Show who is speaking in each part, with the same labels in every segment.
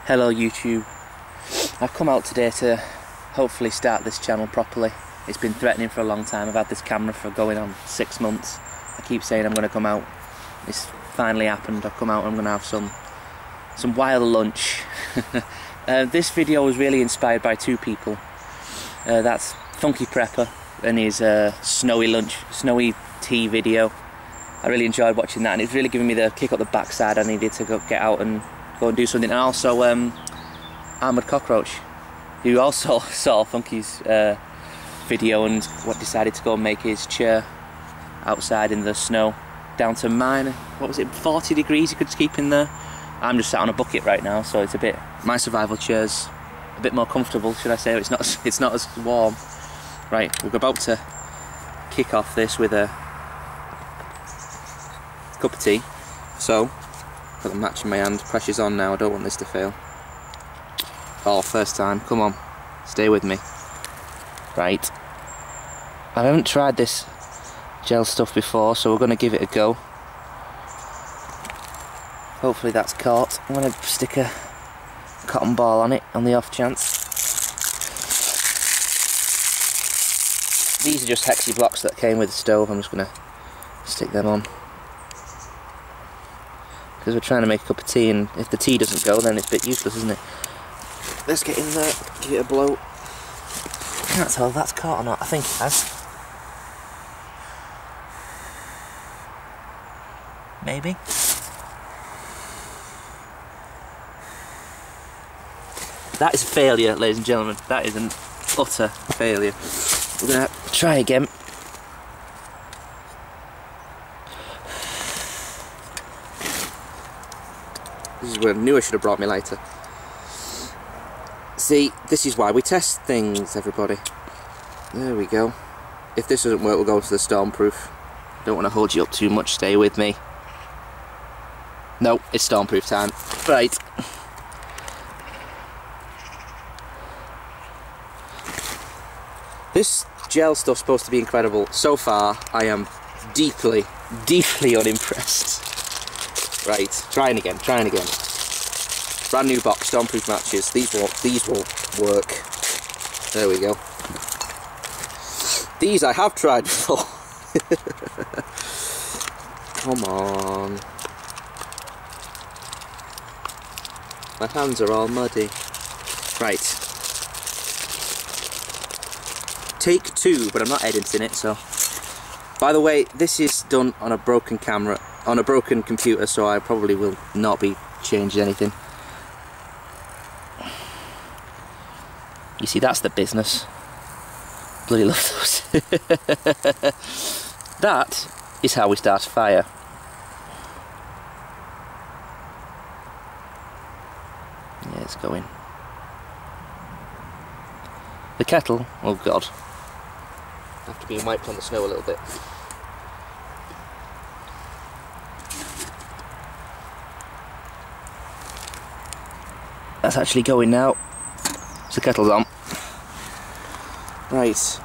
Speaker 1: Hello YouTube. I've come out today to hopefully start this channel properly. It's been threatening for a long time. I've had this camera for going on 6 months. I keep saying I'm going to come out. It's finally happened. I've come out and I'm going to have some wild lunch. This video was really inspired by two people. That's Funky Prepper and his snowy tea video. I really enjoyed watching that, and it's really given me the kick up the backside I needed to get out and go and do something. And also Armoured Cockroach, who also saw Funky's video and decided to go and make his chair outside in the snow down to what was it, 40 degrees you could keep in there. I'm just sat on a bucket right now, so it's a bit, my survival chair's a bit more comfortable, should I say. It's not as warm. Right, we're about to kick off this with a cup of tea. So, got the match in my hand, pressure's on now, I don't want this to fail. Oh, first time, come on, stay with me. Right, I haven't tried this gel stuff before, so we're going to give it a go. Hopefully that's caught. I'm going to stick a cotton ball on it on the off chance. These are just hexy blocks that came with the stove. I'm just going to stick them on, because we're trying to make a cup of tea, and if the tea doesn't go, then it's a bit useless, isn't it? Let's get in there, give it a blow. I can't tell if that's caught or not. I think it has. Maybe. That is a failure, ladies and gentlemen. That is an utter failure. We're going to try again. This is where I knew I should have brought my lighter. See, this is why we test things, everybody. There we go. If this doesn't work, we'll go to the stormproof. Don't want to hold you up too much, stay with me. No, it's stormproof time. Right. This gel stuff's supposed to be incredible. So far, I am deeply, deeply unimpressed. Right, trying again. Brand new box, stormproof matches. These will work. There we go. These I have tried before. Come on. My hands are all muddy. Right. Take 2, but I'm not editing it, so. By the way, this is done on a broken camera, on a broken computer, so I probably will not be changing anything. You see, that's the business. Bloody love those. That is how we start a fire. Yeah, it's going. The kettle, oh god. After being wiped on the snow a little bit. That's actually going now. So the kettle's on. Right,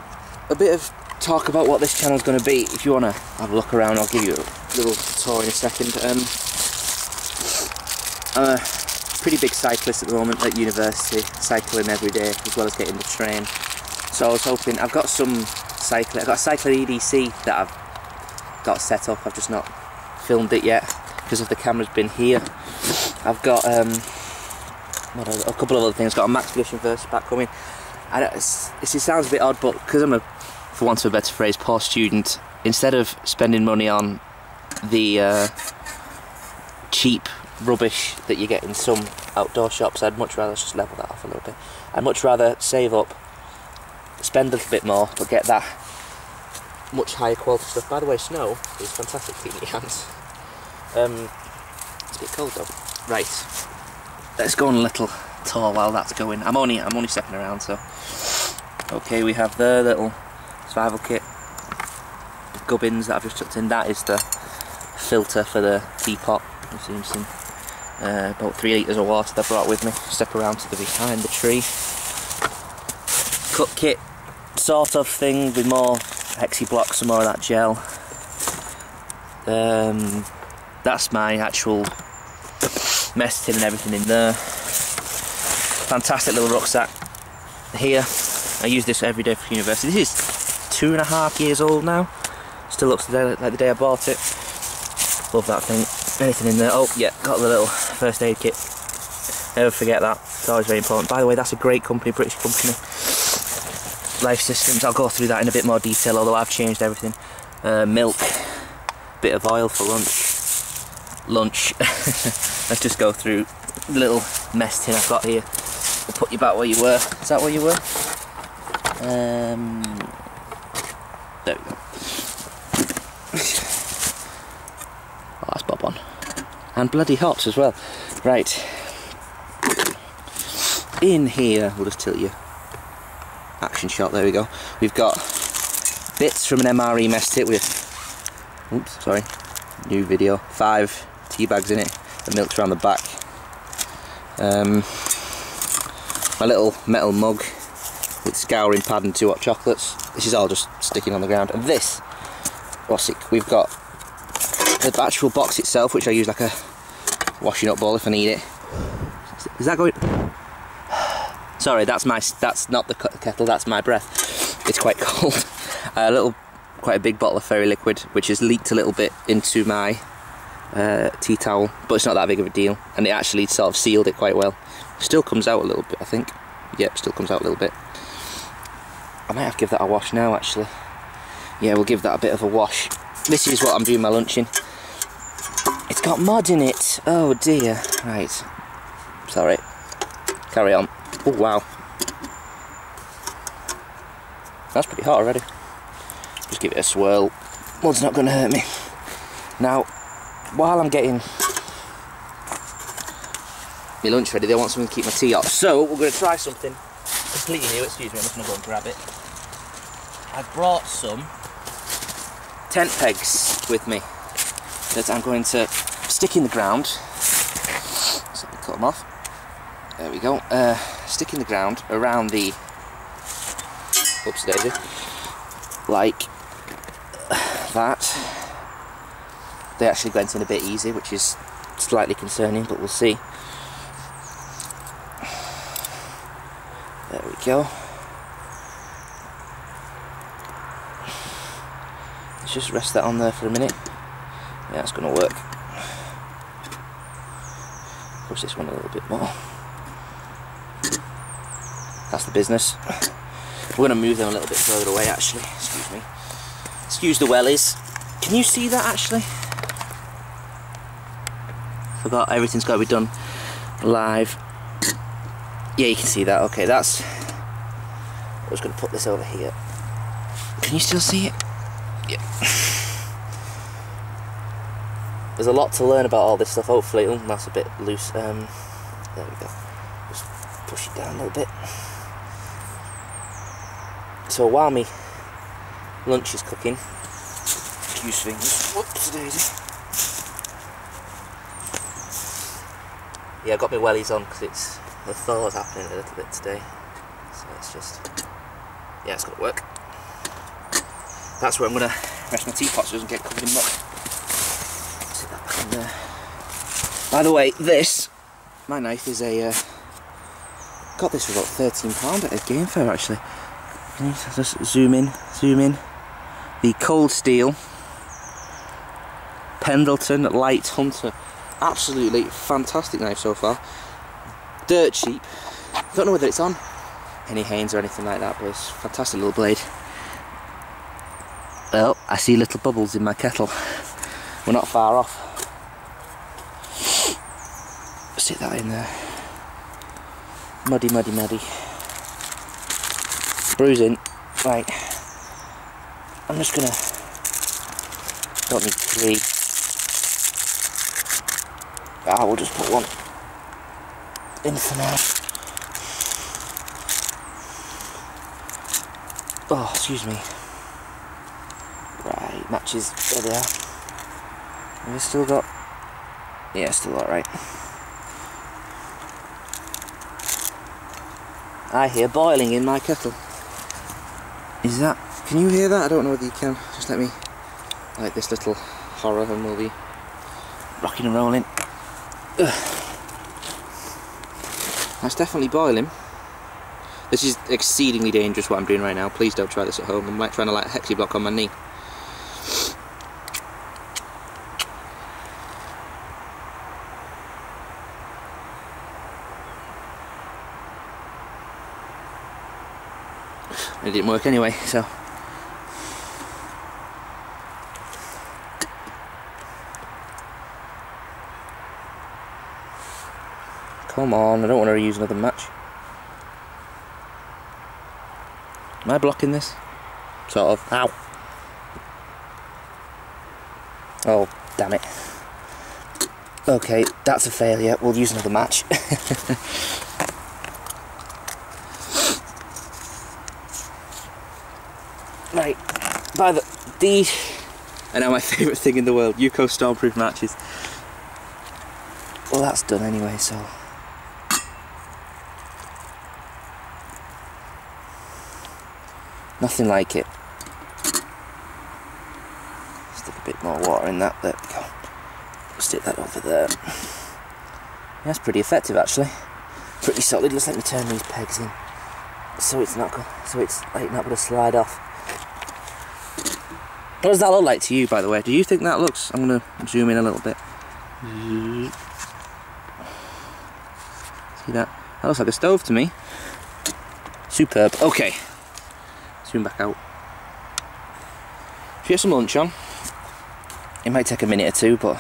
Speaker 1: a bit of talk about what this channel's going to be. If you want to have a look around, I'll give you a little tour in a second. I'm a pretty big cyclist at the moment at university, cycling every day as well as getting the train. So I was hoping, I've got a cycling EDC that I've got set up. I've just not filmed it yet because of the camera's been here. I've got a couple of other things. Got a max condition versus back coming. It sounds a bit odd, but because I'm for want of a better phrase, poor student, instead of spending money on the cheap rubbish that you get in some outdoor shops, I'd much rather just level that off a little bit. I'd much rather save up, spend a little bit more, but get that much higher quality stuff. By the way, snow is fantastic for your hands. It's a bit cold though. Right, let's go on a little tour while that's going. I'm only stepping around, so. Okay, we have the little survival kit, gubbins that I've just chucked in. That is the filter for the teapot. You've seen about 3 litres of water that I brought with me. Step around to the behind the tree. Cut kit sort of thing with more hexy blocks and more of that gel. That's my actual mess tin and everything in there. Fantastic little rucksack. Here, I use this every day for university. This is 2.5 years old now. Still looks like the day I bought it. Love that thing. Anything in there? Oh yeah, got the little first aid kit. Never forget that. It's always very important. By the way, that's a great company, British company. Life Systems. I'll go through that in a bit more detail, although I've changed everything. Milk, bit of oil for lunch. Let's just go through the little mess tin I've got here. We'll put you back where you were. Is that where you were? There we go. Oh, that's bob on. And bloody hot as well. Right. In here, we'll just tilt you. Action shot, there we go. We've got bits from an MRE mess kit with, oops, sorry, new video. 5 tea bags in it. The milk's around the back. My little metal mug with scouring pad and 2 hot chocolates. This is all just sticking on the ground. And this, what's it? We've got the actual box itself, which I use like a washing up bowl if I need it. Is that going? Sorry, that's not the kettle. That's my breath. It's quite cold. Quite a big bottle of fairy liquid, which has leaked a little bit into my tea towel, but it's not that big of a deal, and it actually sort of sealed it quite well. Still comes out a little bit, I think. Yep, still comes out a little bit. I might have to give that a wash now, actually. Yeah, we'll give that a bit of a wash. This is what I'm doing my lunch in. It's got mud in it. Oh dear. Right. Sorry. Carry on. Oh wow. That's pretty hot already. Just give it a swirl. Mud's not going to hurt me. Now, while I'm getting my lunch ready, they want something to keep my tea hot. So we're going to try something completely new. Excuse me, I'm just going to go and grab it. I've brought some tent pegs with me that I'm going to stick in the ground. So let me cut them off. There we go. Stick in the ground around the, oops daisy, like that. They actually went in a bit easy, which is slightly concerning, but we'll see. There we go. Let's just rest that on there for a minute. Yeah, it's going to work. Push this one a little bit more. That's the business. We're going to move them a little bit further away, actually. Excuse me. Excuse the wellies. Can you see that, actually? Forgot everything's got to be done live. Yeah, you can see that. Okay, that's. I was going to put this over here. Can you still see it? Yeah. There's a lot to learn about all this stuff. Hopefully, oh, that's a bit loose. There we go. Just push it down a little bit. So while me lunch is cooking, excuse fingers. Whoops, daisy. Yeah, I got my wellies on because it's the thaw's happening a little bit today. So it's just, yeah, it's got to work. That's where I'm going to rest my teapot so it doesn't get covered in muck. Sit that back in there. By the way, this, my knife is a, got this for about £13 at a game fair actually. Can you just zoom in, The Cold Steel Pendleton Light Hunter. Absolutely fantastic knife so far. Dirt cheap. Don't know whether it's on any Haynes or anything like that, but it's a fantastic little blade. Well, I see little bubbles in my kettle. We're not far off. Stick that in there. Muddy, muddy, muddy. Bruising. Right. I'm just gonna. Don't need 3. I will just put one in for now. Oh, excuse me. Right, matches. There they are. Have we still got? Yeah, still alright. I hear boiling in my kettle. Is that? Can you hear that? I don't know whether you can. Just let me like this little horror and we'll be rocking and rolling. Ugh. That's definitely boiling. This is exceedingly dangerous what I'm doing right now. Please don't try this at home. I'm like trying to light a hexi block on my knee. It didn't work anyway, so. Come on, I don't want to use another match. Am I blocking this? Sort of. Ow! Oh, damn it. Okay, that's a failure. We'll use another match. Right, by these are now my favourite thing in the world, Yuko Stormproof matches. Well, that's done anyway, so. Nothing like it. Stick a bit more water in that, there we go. Stick that over there. Yeah, that's pretty effective actually. Pretty solid. Let's let me turn these pegs in. So it's like not gonna slide off. What does that look like to you, by the way? Do you think that looks... I'm going to zoom in a little bit. See that? That looks like a stove to me. Superb. Okay. Zoom back out. If you get some lunch on, it might take a minute or two, but...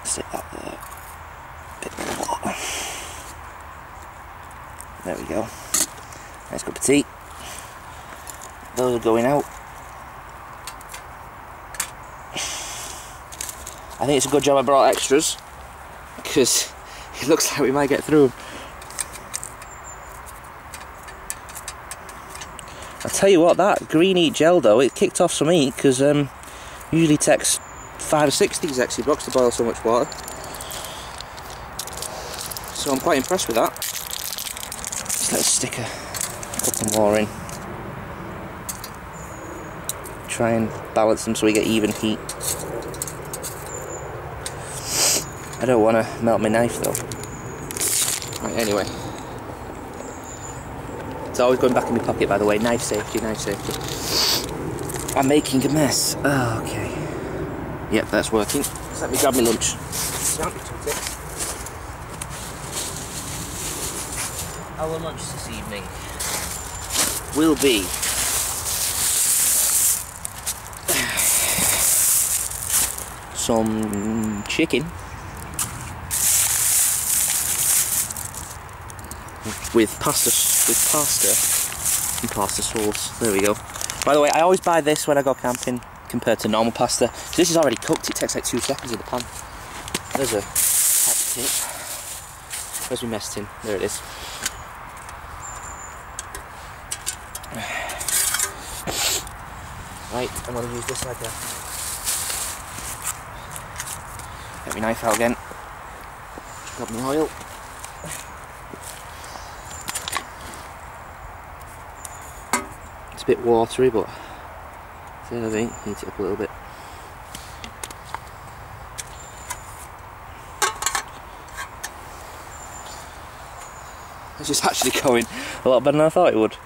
Speaker 1: Stick that there. Bit more water. There we go. Nice cup of tea. Those are going out. I think it's a good job I brought extras, because it looks like we might get through. I'll tell you what, that green heat gel though, it kicked off some heat, because usually takes 5 or 6 these hexi blocks to boil so much water. So I'm quite impressed with that. Just let's stick a couple more in. Try and balance them so we get even heat. I don't want to melt my knife though. Right, anyway. It's always going back in my pocket, by the way. Knife safety, knife safety. I'm making a mess. Oh, okay. Yep, that's working. Just let me grab my lunch. Our lunch this evening will be some chicken with pasta and pasta sauce. There we go. By the way, I always buy this when I go camping compared to normal pasta. So this is already cooked. It takes like 2 seconds in the pan. There's a hot tip. Where's my mess tin? There it is. Right, I'm going to use this like a... Get my knife out again. Grab my oil. It's a bit watery, but I think heat it up a little bit. This is actually going a lot better than I thought it would.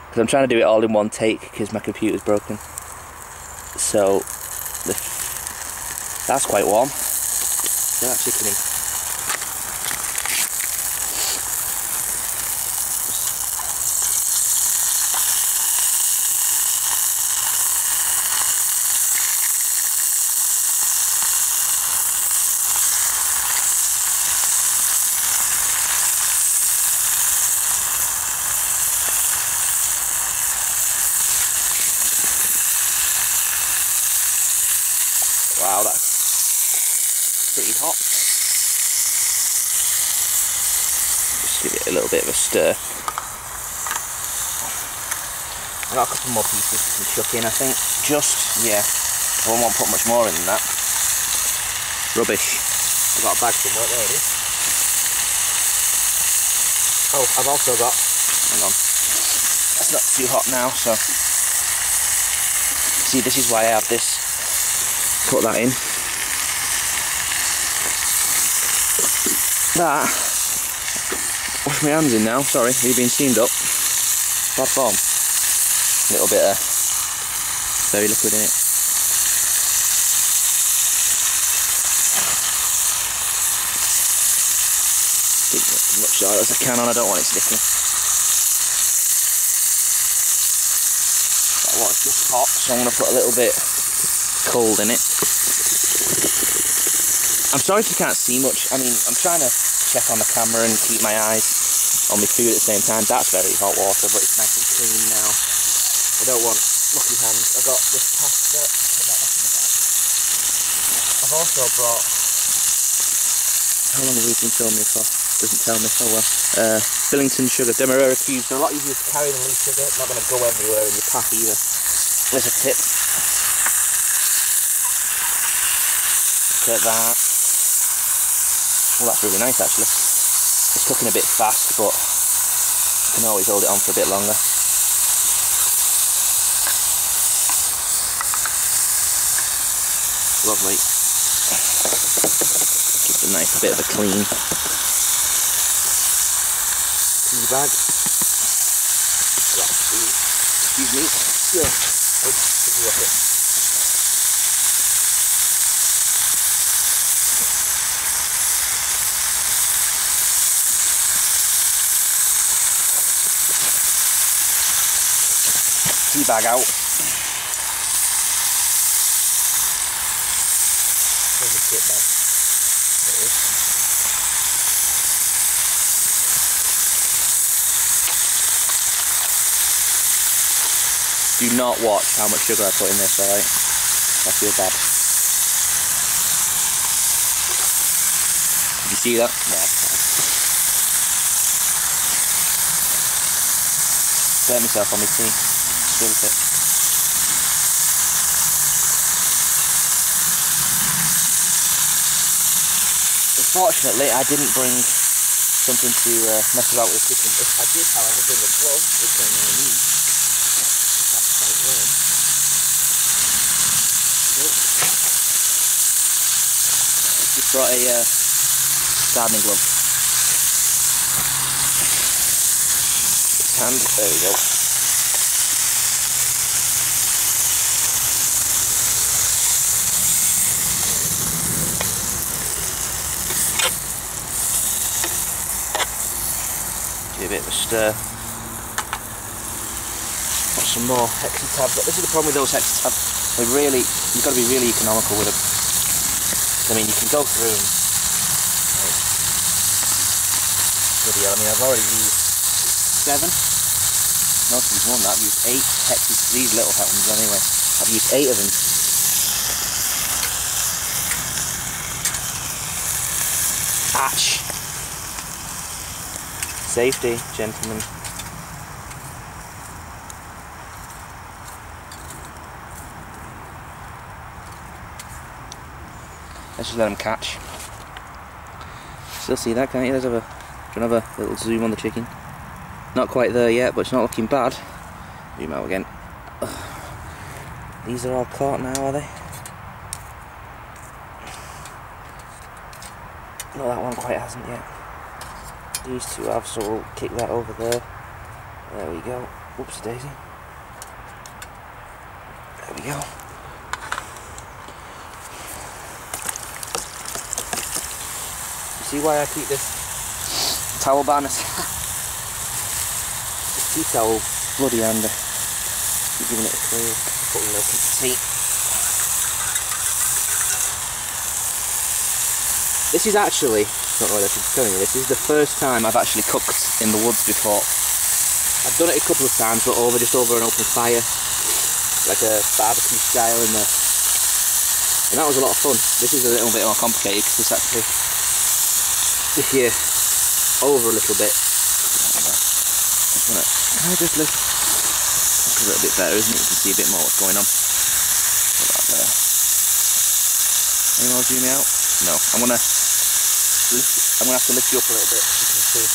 Speaker 1: Because I'm trying to do it all in one take because my computer's broken. So that's quite warm. Get that chicken in. Wow, that's pretty hot. Just give it a little bit of a stir. I've got a couple more pieces to chuck in, I think. Just, yeah, I won't put much more in than that. Rubbish. I've got a bag somewhere, there it is. Oh, I've also got, hang on, it's not too hot now, so. See, this is why I have this. Put that in. That Wash my hands in now, sorry, they've been steamed up. Bad form. A little bit of very liquid in it. Get as much oil as I can on, I don't want it sticking. That water's just hot, so I'm going to put a little bit cold in it. I'm sorry if you can't see much. I mean, I'm trying to check on the camera and keep my eyes on my food at the same time. That's very hot water, but it's nice and clean now. I don't want mucky hands. I've got this pasta. Put that back in the bag. I've also brought... How long have we been filming for? Doesn't tell me. Oh well. Billington sugar, Demerara cubes. They're a lot easier to carry than loose sugar. Not going to go everywhere in your pack either. There's a tip. Look at that. Well, that's really nice actually. It's cooking a bit fast, but you can always hold it on for a bit longer. Lovely. Gives a nice bit of a clean tea bag. Excuse me. Yeah. Oops, tea bag out. Where's the kit bag? There it is. Do not watch how much sugar I put in this, alright? I feel bad. Did you see that? Yeah. Burnt myself on my tea. Spilt it. Unfortunately, I didn't bring something to mess about with the kitchen. If I did, however, bring a glove, which I now need. That's quite warm. Nope. Just brought a gardening glove. And there we go. Give it a bit of a stir. Got some more hexy tabs. This is the problem with those hexy tabs. They really, you've got to be really economical with them. I mean, you can go through them. Bloody hell, I mean, I've already used 7. Most of these more than that. I've used 8 hexes, these little ones anyway. I've used 8 of them. Atch! Safety, gentlemen. Let's just let them catch. Still see that, can't you? Let's have a, do you want to have a little zoom on the chicken? Not quite there yet, but it's not looking bad. Zoom out again. Ugh. These are all caught now, are they? No, that one quite hasn't yet. These two have, so we'll kick that over there. There we go. Whoopsie daisy. There we go. You see why I keep this towel bar? Tea towel bloody handy. Keep giving it a clean, putting milk into tea. This is actually, I don't know whether I should be telling you this, is the first time I've actually cooked in the woods before. I've done it a couple of times, but just over an open fire, like a barbecue style in there. And that was a lot of fun. This is a little bit more complicated because this actually, if you're over a little bit, can I just lift? That's a little bit better, isn't it? You can see a bit more what's going on. Put that there. Any more zooming out? No. I'm gonna have to lift you up a little bit so you can see.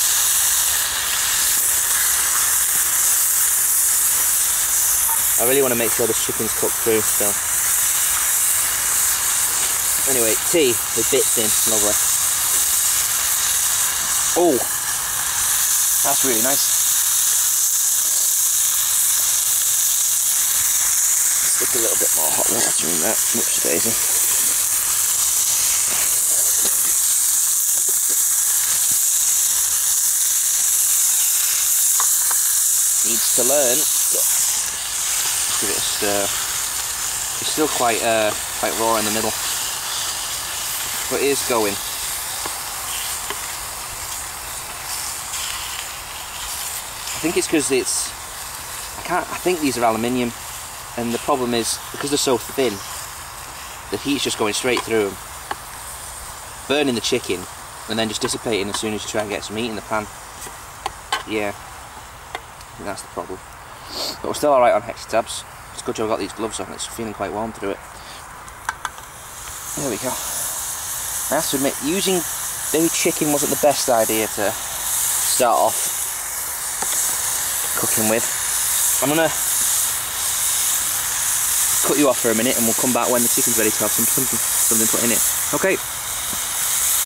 Speaker 1: I really want to make sure this chicken's cooked through, so. Anyway, tea with bits in, lovely. Oh! That's really nice. Stick a little bit more hot water in that. Whoops daisy. Needs to learn. Give it a stir. It's still quite raw in the middle, but it is going. I think it's because I think these are aluminium, and the problem is because they're so thin, the heat's just going straight through them, burning the chicken, and then just dissipating as soon as you try and get some heat in the pan. Yeah, I think that's the problem. But we're still alright on hexi tabs. It's good I've got these gloves on, it's feeling quite warm through it. There we go. I have to admit, using baby chicken wasn't the best idea to start off cooking with. I'm gonna cut you off for a minute and we'll come back when the chicken's ready to have something put in it. Okay.